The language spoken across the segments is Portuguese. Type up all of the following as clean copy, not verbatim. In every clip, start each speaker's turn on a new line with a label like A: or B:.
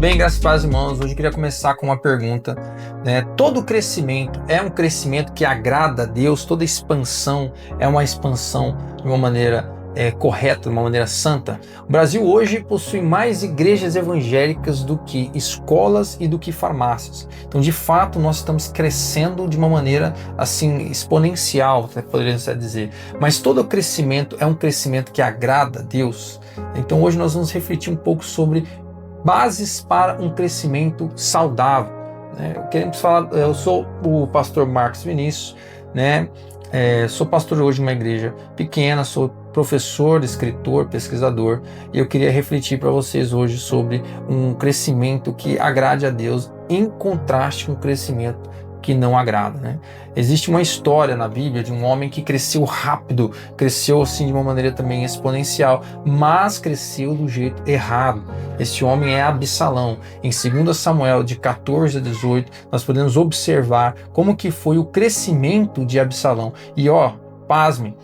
A: bem, graças e paz, irmãos. Hoje eu queria começar com uma pergunta, né? Todo crescimento é um crescimento que agrada a Deus? Toda expansão é uma expansão de uma maneira correta, de uma maneira santa? O Brasil hoje possui mais igrejas evangélicas do que escolas e do que farmácias. Então, de fato, nós estamos crescendo de uma maneira assim exponencial, poderíamos dizer. Mas todo crescimento é um crescimento que agrada a Deus? Então, hoje nós vamos refletir um pouco sobre bases para um crescimento saudável, né? Eu sou o pastor Marcos Vinícius, né? Sou pastor hoje de uma igreja pequena, sou professor, escritor, pesquisador, e eu queria refletir para vocês hoje sobre um crescimento que agrade a Deus em contraste com o crescimento que não agrada, né? Existe uma história na Bíblia de um homem que cresceu rápido, cresceu assim de uma maneira também exponencial, mas cresceu do jeito errado. Esse homem é Absalão. Em 2 Samuel, de 14 a 18, nós podemos observar como que foi o crescimento de Absalão. E pasmem,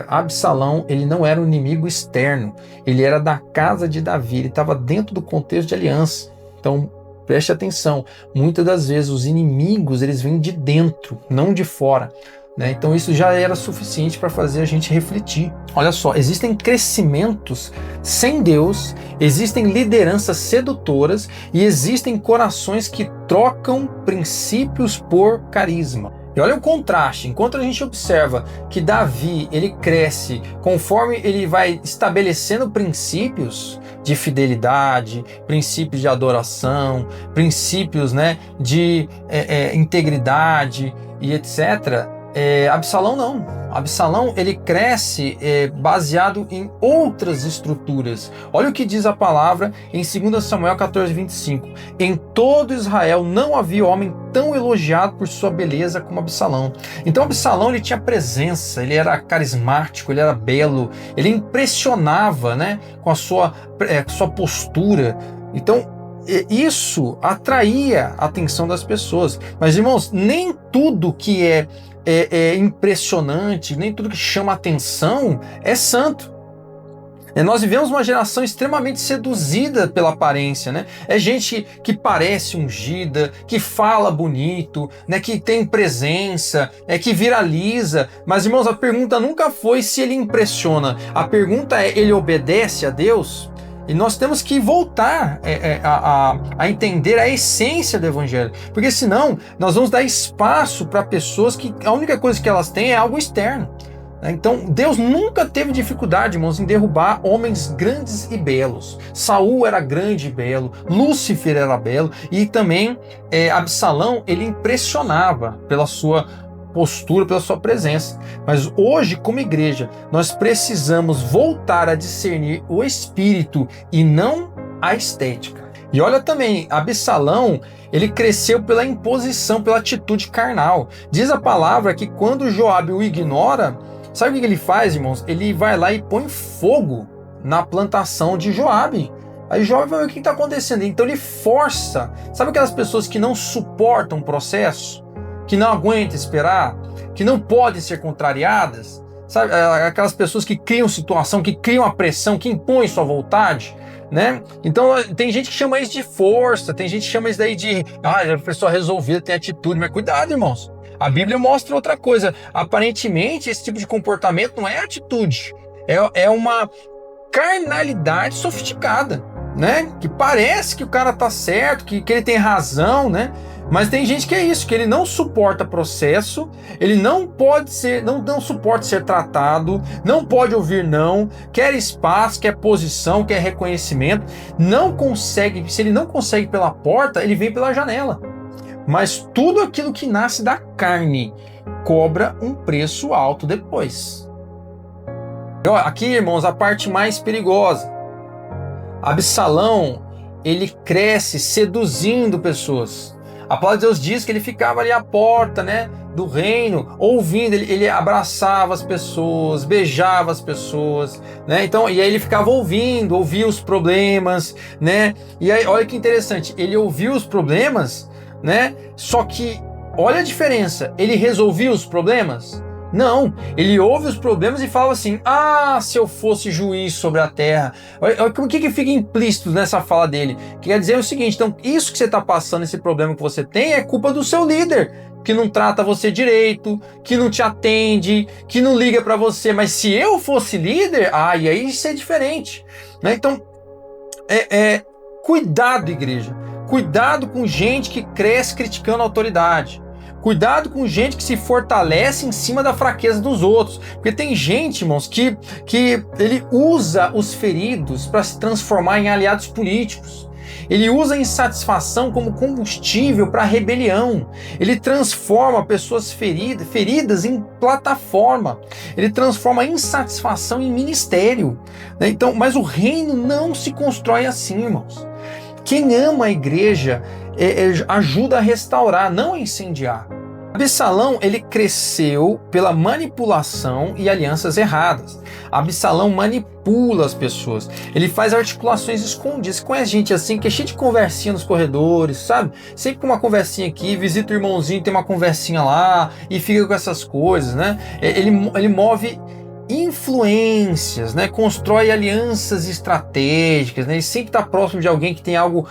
A: Absalão, ele não era um inimigo externo, ele era da casa de Davi, ele estava dentro do contexto de aliança. Então, preste atenção, muitas das vezes os inimigos, eles vêm de dentro, não de fora, né? Então isso já era suficiente para fazer a gente refletir. Olha só, existem crescimentos sem Deus, existem lideranças sedutoras e existem corações que trocam princípios por carisma. E olha o contraste, enquanto a gente observa que Davi, ele cresce conforme ele vai estabelecendo princípios de fidelidade, princípios de adoração, princípios, né, de integridade e etc. Absalão não. Absalão, ele cresce baseado em outras estruturas. Olha o que diz a palavra em 2 Samuel 14, 25. Em todo Israel não havia homem tão elogiado por sua beleza como Absalão. Então Absalão, ele tinha presença, ele era carismático, ele era belo, ele impressionava, né, com a sua postura. Então isso atraía a atenção das pessoas. Mas, irmãos, nem tudo que é impressionante, nem tudo que chama atenção é santo. Nós vivemos uma geração extremamente seduzida pela aparência, né? É gente que parece ungida, que fala bonito, né? Que tem presença, que viraliza. Mas, irmãos, a pergunta nunca foi se ele impressiona. A pergunta é, ele obedece a Deus? E nós temos que voltar a entender a essência do evangelho, porque senão nós vamos dar espaço para pessoas que a única coisa que elas têm é algo externo. Então Deus nunca teve dificuldade, irmãos, em derrubar homens grandes e belos. Saul era grande e belo, Lúcifer era belo, e também Absalão, ele impressionava pela sua postura, pela sua presença. Mas hoje, como igreja, nós precisamos voltar a discernir o espírito e não a estética. E olha também, Absalão, ele cresceu pela imposição, pela atitude carnal. Diz a palavra que quando Joabe o ignora, sabe o que ele faz, irmãos? Ele vai lá e põe fogo na plantação de Joabe. Aí Joabe vai ver o que está acontecendo. Então ele força. Sabe aquelas pessoas que não suportam o processo? Que não aguentam esperar, que não podem ser contrariadas, sabe? Aquelas pessoas que criam situação, que criam a pressão, que impõem sua vontade, né? Então tem gente que chama isso de força, tem gente que chama isso daí de a pessoa resolvida, tem atitude, mas cuidado, irmãos. A Bíblia mostra outra coisa. Aparentemente esse tipo de comportamento não é atitude, é uma carnalidade sofisticada, né? Que parece que o cara tá certo, que ele tem razão, né? Mas tem gente que é isso, que ele não suporta processo, ele não pode ser, não suporta ser tratado, não pode ouvir não, quer espaço, quer posição, quer reconhecimento, não consegue, se ele não consegue pela porta, ele vem pela janela. Mas tudo aquilo que nasce da carne cobra um preço alto depois. Aqui, irmãos, a parte mais perigosa. Absalão, ele cresce seduzindo pessoas. A palavra de Deus diz que ele ficava ali à porta, né, do reino, ouvindo, ele abraçava as pessoas, beijava as pessoas, né? Então, e aí ele ficava ouvia os problemas, né? E aí, olha que interessante, ele ouvia os problemas, né? Só que, olha a diferença, ele resolvia os problemas? Não, ele ouve os problemas e fala assim: ah, se eu fosse juiz sobre a terra. O que fica implícito nessa fala dele? Que quer dizer o seguinte: então, isso que você está passando, esse problema que você tem, é culpa do seu líder, que não trata você direito, que não te atende, que não liga para você. Mas se eu fosse líder, e aí isso é diferente, né? Então, cuidado, igreja. Cuidado com gente que cresce criticando a autoridade. Cuidado com gente que se fortalece em cima da fraqueza dos outros. Porque tem gente, irmãos, que ele usa os feridos para se transformar em aliados políticos. Ele usa a insatisfação como combustível para a rebelião. Ele transforma pessoas feridas em plataforma. Ele transforma a insatisfação em ministério, né? Então, mas o reino não se constrói assim, irmãos. Quem ama a igreja ajuda a restaurar, não a incendiar. Absalão, ele cresceu pela manipulação e alianças erradas. Absalão manipula as pessoas. Ele faz articulações escondidas. Você conhece gente assim, que é cheio de conversinha nos corredores, sabe? Sempre com uma conversinha aqui, visita o irmãozinho, tem uma conversinha lá, e fica com essas coisas, né? Ele move influências, né? Constrói alianças estratégicas, né? Ele sempre está próximo de alguém que tem algo,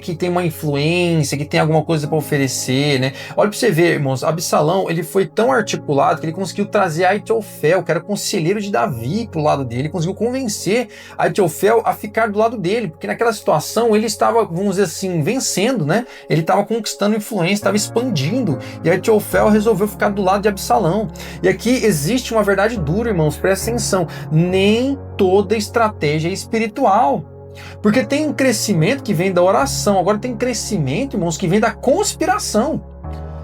A: que tem uma influência, que tem alguma coisa para oferecer, né? Olha para você ver, irmãos, Absalão, ele foi tão articulado que ele conseguiu trazer Aitofel, que era conselheiro de Davi, para o lado dele. Ele conseguiu convencer Aitofel a ficar do lado dele, porque naquela situação ele estava, vamos dizer assim, vencendo, né? Ele estava conquistando influência, estava expandindo, e Aitofel resolveu ficar do lado de Absalão. E aqui existe uma verdade dura, irmãos, presta atenção, nem toda estratégia é espiritual, porque tem um crescimento que vem da oração, agora tem crescimento, irmãos, que vem da conspiração,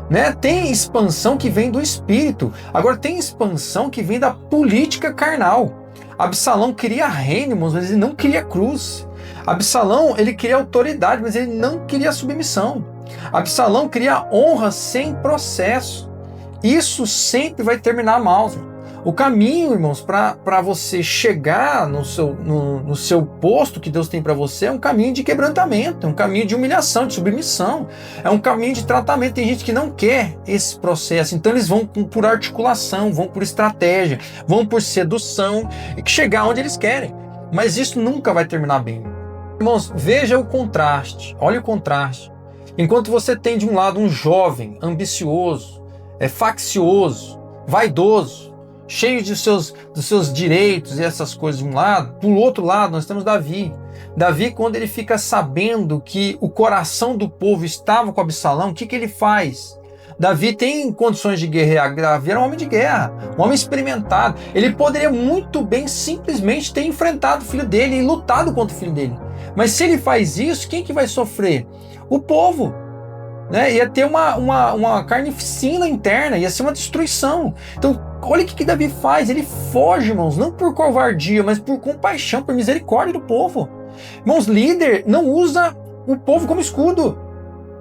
A: né? Tem expansão que vem do espírito, agora tem expansão que vem da política carnal. Absalão queria reino, irmãos, mas ele não queria cruz. Absalão, ele queria autoridade, mas ele não queria submissão. Absalão queria honra sem processo. Isso sempre vai terminar mal, irmão. O caminho, irmãos, para você chegar no seu posto que Deus tem para você é um caminho de quebrantamento, é um caminho de humilhação, de submissão, é um caminho de tratamento. Tem gente que não quer esse processo, então eles vão por articulação, vão por estratégia, vão por sedução e chegar onde eles querem. Mas isso nunca vai terminar bem. Irmãos, veja o contraste, olha o contraste. Enquanto você tem de um lado um jovem ambicioso, faccioso, vaidoso, cheio dos seus direitos e essas coisas de um lado, do outro lado nós temos Davi. Davi, quando ele fica sabendo que o coração do povo estava com Absalão, o que ele faz? Davi tem condições de guerrear. Davi era um homem de guerra, um homem experimentado. Ele poderia muito bem simplesmente ter enfrentado o filho dele e lutado contra o filho dele. Mas se ele faz isso, quem que vai sofrer? O povo, né? Ia ter uma carnificina interna, ia ser uma destruição. Então, olha o que Davi faz. Ele foge, irmãos, não por covardia, mas por compaixão, por misericórdia do povo. Irmãos, líder não usa o povo como escudo.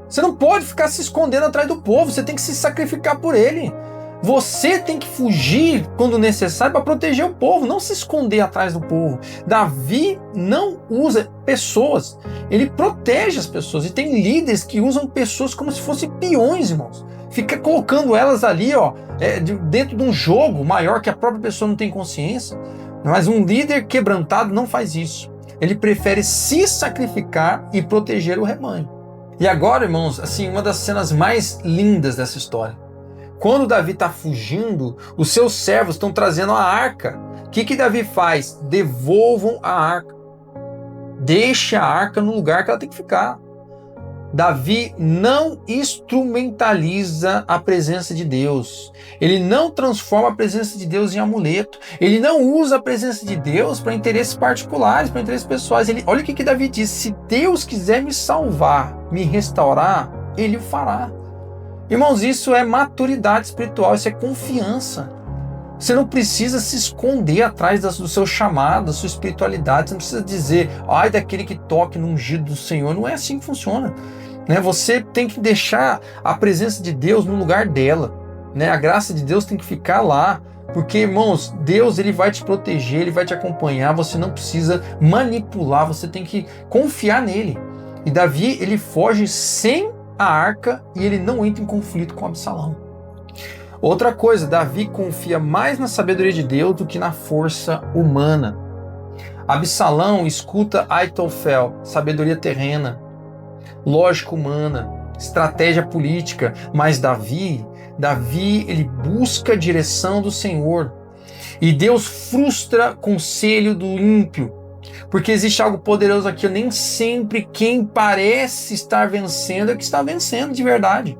A: Você não pode ficar se escondendo atrás do povo, você tem que se sacrificar por ele. Você tem que fugir quando necessário para proteger o povo, não se esconder atrás do povo. Davi não usa pessoas, ele protege as pessoas. E tem líderes que usam pessoas como se fossem peões, irmãos. Fica colocando elas ali, dentro de um jogo maior que a própria pessoa não tem consciência. Mas um líder quebrantado não faz isso. Ele prefere se sacrificar e proteger o rebanho. E agora, irmãos, assim, uma das cenas mais lindas dessa história. Quando Davi está fugindo, os seus servos estão trazendo a arca. O que Davi faz? Devolvam a arca. Deixe a arca no lugar que ela tem que ficar. Davi não instrumentaliza a presença de Deus. Ele não transforma a presença de Deus em amuleto. Ele não usa a presença de Deus para interesses particulares, para interesses pessoais. Olha o que Davi diz: se Deus quiser me salvar, me restaurar, Ele o fará. Irmãos, isso é maturidade espiritual, isso é confiança. Você não precisa se esconder atrás do seu chamado, da sua espiritualidade. Você não precisa dizer, ai daquele que toque no ungido do Senhor. Não é assim que funciona. Você tem que deixar a presença de Deus no lugar dela. A graça de Deus tem que ficar lá. Porque, irmãos, Deus ele vai te proteger, Ele vai te acompanhar. Você não precisa manipular, você tem que confiar nele. E Davi, ele foge sem a arca e ele não entra em conflito com Absalão. Outra coisa, Davi confia mais na sabedoria de Deus do que na força humana. Absalão escuta Aitofel, sabedoria terrena, lógica humana, estratégia política, mas Davi ele busca a direção do Senhor. E Deus frustra conselho do ímpio, porque existe algo poderoso aqui. Nem sempre quem parece estar vencendo é que está vencendo de verdade.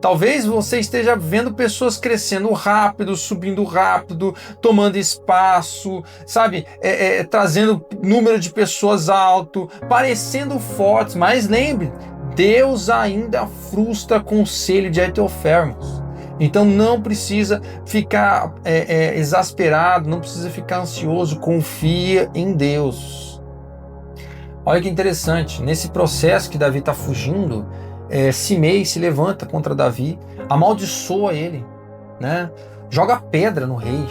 A: Talvez você esteja vendo pessoas crescendo rápido, subindo rápido, tomando espaço, sabe? Trazendo número de pessoas alto, parecendo fortes. Mas lembre, Deus ainda frustra conselho de Aitofel. Então não precisa ficar exasperado, não precisa ficar ansioso, confia em Deus. Olha que interessante, nesse processo que Davi está fugindo, Simei se levanta contra Davi, amaldiçoa ele, né? Joga pedra no rei,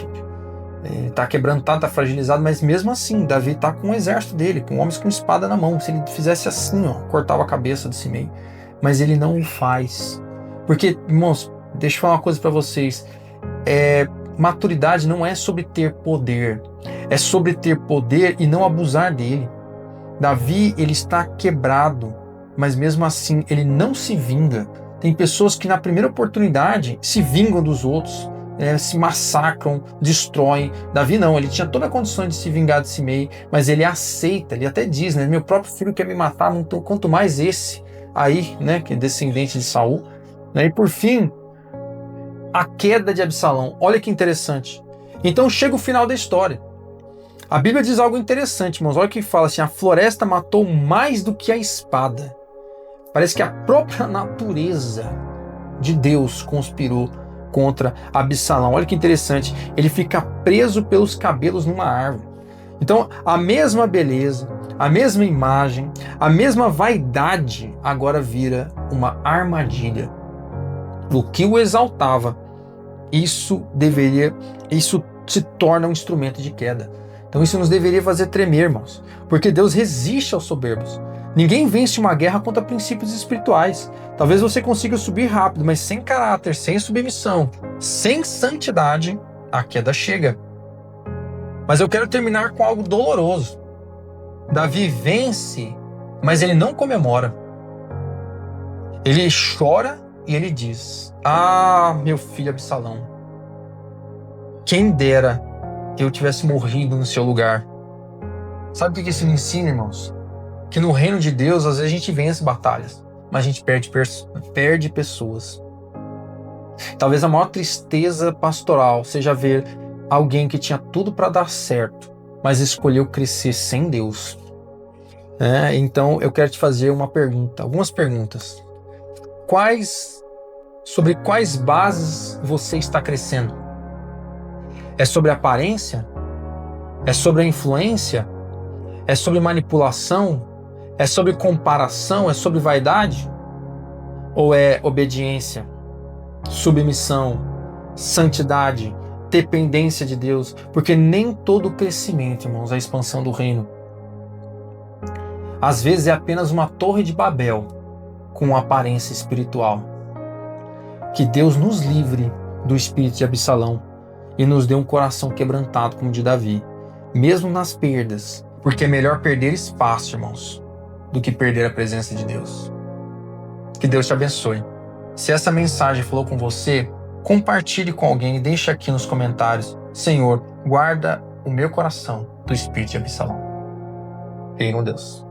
A: está quebrantado, está fragilizado, mas mesmo assim, Davi está com o exército dele, com homens com espada na mão. Se ele fizesse assim, ó, cortava a cabeça de Simei, mas ele não o faz, porque, irmãos, deixa eu falar uma coisa para vocês, maturidade não é sobre ter poder, é sobre ter poder e não abusar dele. Davi, ele está quebrado, mas mesmo assim ele não se vinga. Tem pessoas que na primeira oportunidade se vingam dos outros, se massacram, destroem. Davi não, ele tinha toda a condição de se vingar de Simei, mas ele aceita, ele até diz, né, meu próprio filho quer me matar, quanto mais esse aí, né, que é descendente de Saul. E por fim, a queda de Absalão. Olha que interessante. Então chega o final da história. A Bíblia diz algo interessante, irmãos. Olha que fala assim, a floresta matou mais do que a espada. Parece que a própria natureza de Deus conspirou contra Absalão. Olha que interessante. Ele fica preso pelos cabelos numa árvore. Então, a mesma beleza, a mesma imagem, a mesma vaidade agora vira uma armadilha. O que o exaltava, isso se torna um instrumento de queda. Então isso nos deveria fazer tremer, irmãos, porque Deus resiste aos soberbos. Ninguém vence uma guerra contra princípios espirituais. Talvez você consiga subir rápido, mas sem caráter, sem submissão, sem santidade, a queda chega. Mas eu quero terminar com algo doloroso. Davi vence, mas ele não comemora. Ele chora e ele diz, meu filho Absalão, quem dera eu tivesse morrido no seu lugar. Sabe o que isso me ensina, irmãos? Que no reino de Deus, às vezes a gente vence batalhas, mas a gente perde pessoas. Talvez a maior tristeza pastoral seja ver alguém que tinha tudo para dar certo, mas escolheu crescer sem Deus. Então eu quero te fazer algumas perguntas. Sobre quais bases você está crescendo? É sobre aparência? É sobre a influência? É sobre manipulação? É sobre comparação? É sobre vaidade? Ou é obediência, submissão, santidade, dependência de Deus? Porque nem todo crescimento, irmãos, é a expansão do reino. Às vezes é apenas uma torre de Babel com aparência espiritual. Que Deus nos livre do espírito de Absalão e nos dê um coração quebrantado como o de Davi, mesmo nas perdas, porque é melhor perder espaço, irmãos, do que perder a presença de Deus. Que Deus te abençoe. Se essa mensagem falou com você, compartilhe com alguém e deixe aqui nos comentários, Senhor, guarda o meu coração do espírito de Absalão. Creio em Deus.